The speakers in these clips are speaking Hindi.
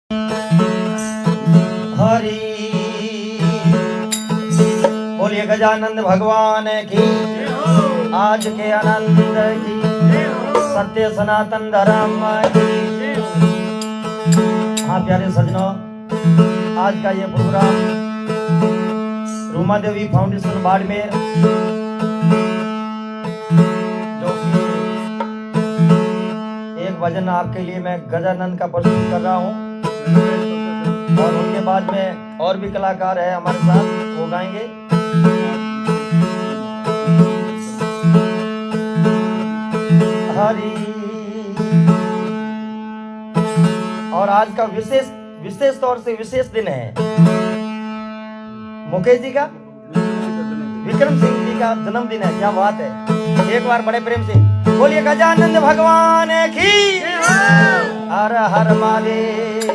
हरि बोलिए गजानंद भगवान की, आज के आनंद की, सत्य सनातन धर्म की। हाँ प्यारे सजनों, आज का ये प्रोग्राम रूमा देवी फाउंडेशन बाड़मेर, जो कि एक भजन आपके लिए मैं गजानंद का प्रस्तुत कर रहा हूँ, और उनके बाद में और भी कलाकार है हमारे साथ, वो गाएंगे। हरि। और आज का विशेष तौर से विशेष दिन है मुकेश जी का, विक्रम सिंह जी का जन्मदिन है। क्या बात है, एक बार बड़े प्रेम से बोलिए गजानंद भगवान की। हर हर महादेव।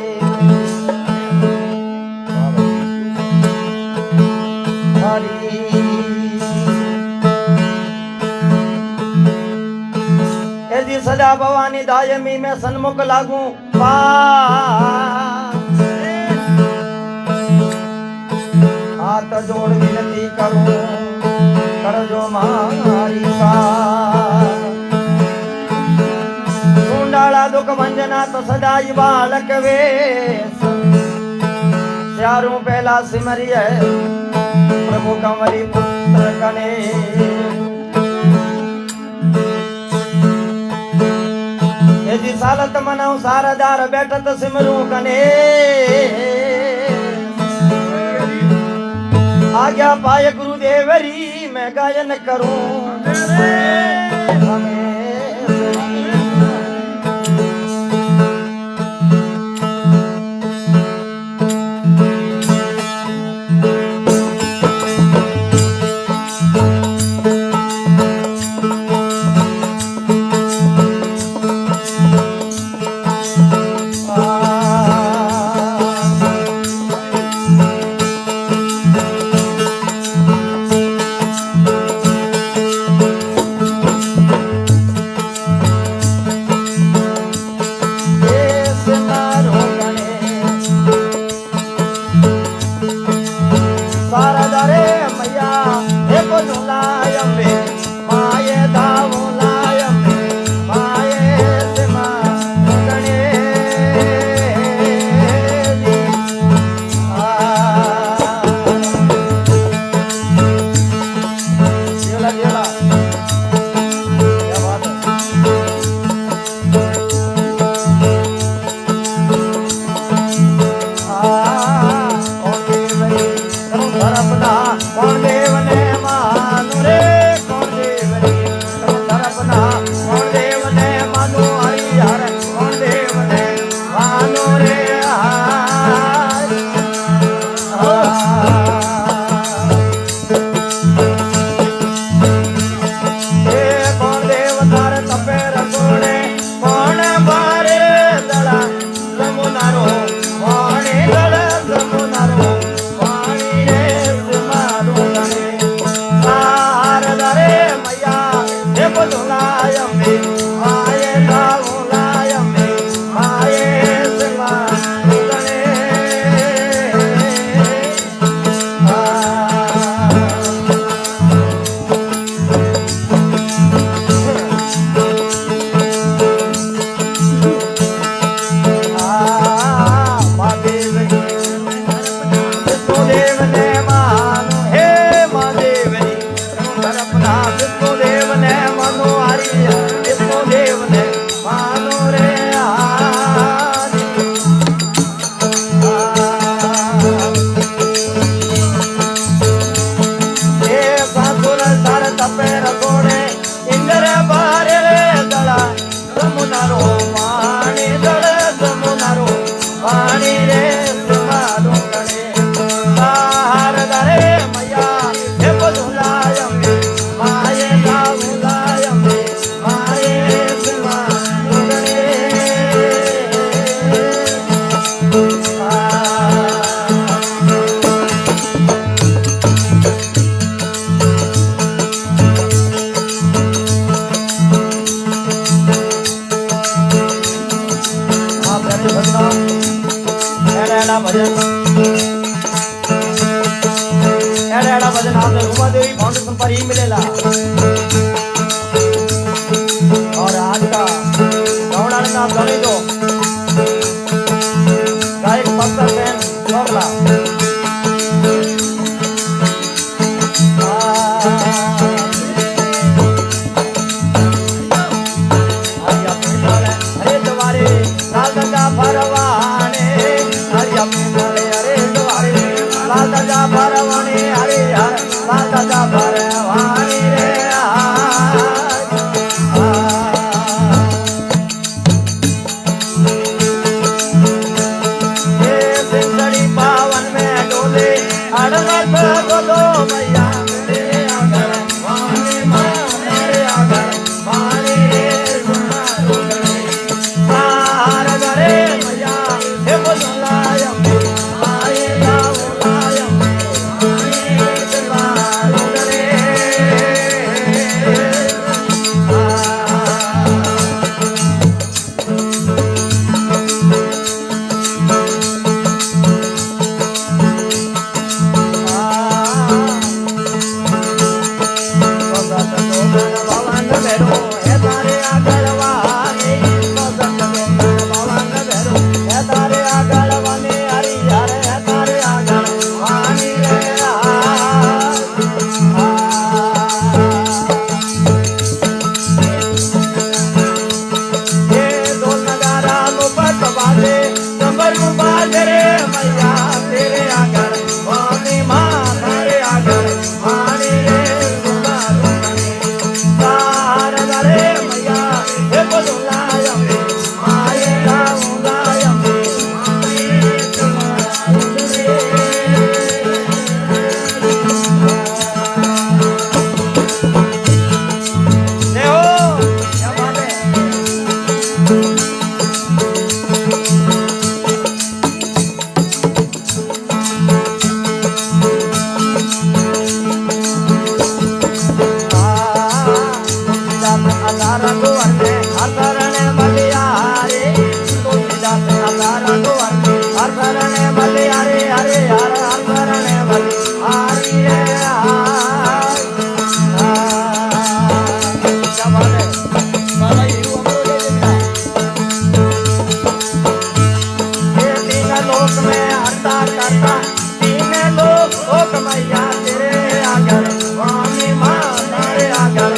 हरि। यदि सदा भवानी दायमी में सन्मुख लागू हाथ जोड़ विनती करूं, कर जो मारी सुंडाला दुख मंजना तो सदाई बालक वेश, चारों पहला सिमरी है प्रभु कंवरी पुत्र कने। यदि सालत मनाऊ सारदार बैठत सिमरू कने, आज्ञा पाए गुरुदेवरी मैं गायन करूं। एड़ा भजन आपने उमा देवी फाउंडेशन पर ही मिलेला। और आज का गौड़ा का गणे दो गायक पंकज बहन चौकला परवाने हरिया मिले अरे द्वारे लाल जा परवाने हरे हर लाल जा परवाने रे ये सिंदड़ी पावन में डोले अड़गत गोदो मैया मेरे आगर वाणी मां मेरे आगर वाणी रे गुना रोगणे हार गरे मैया हे बोलायम आए लायम आए दिलवा रोगणे मैया तेरे आगर वाणी मां तेरे आगर